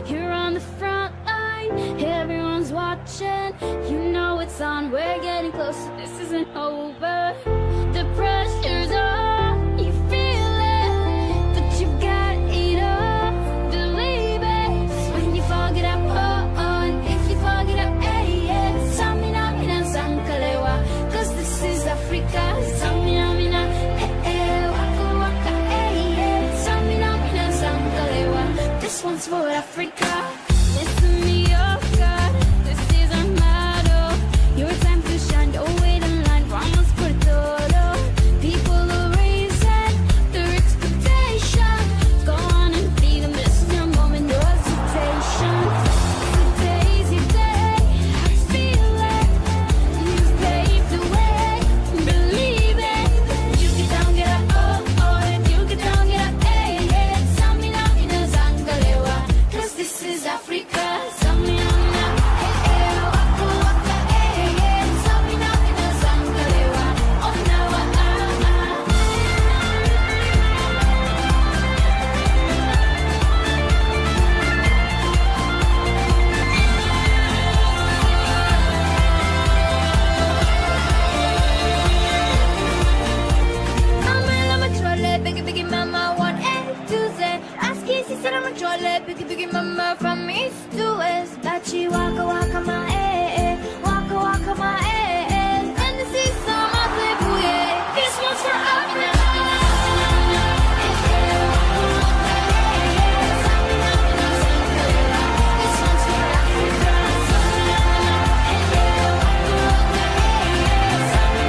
You're on the front line, everyone's watching. You know it's on, we're getting closer, this isn't over. The pressure's on, you feel it, but you got it all, believe it. When you fall, get up, oh, and if you fall, get up, hey, yeah. Samina, mina, sankalewa, cause this is Africa. Samina, mina, eh, waka, waka, hey, yeah. Samina, mina, sankalewa, this one's for Africa. Listen me, oh God, this is our motto. Your time to shine, don't wait in line, vamos por todo. People are raising their expectation. Go on and feed them, this is your moment, no hesitation. Today's your day, I feel it. You paved the way, believe it. You get down, get up, oh, and you get down, get up, hey, hey. Samina, mina, zangalewa, cause this is Africa. Samina, mina, hey, hey, waka, waka, hey, hey. Samina, mina, zangalewa, oh, now, I'm a trolley, biggie, biggie, mama, 1 A to Z. Ask Kissy, said I'm a trolley, biggie, biggie, mama, from east to west. Bachi, waka, waka, my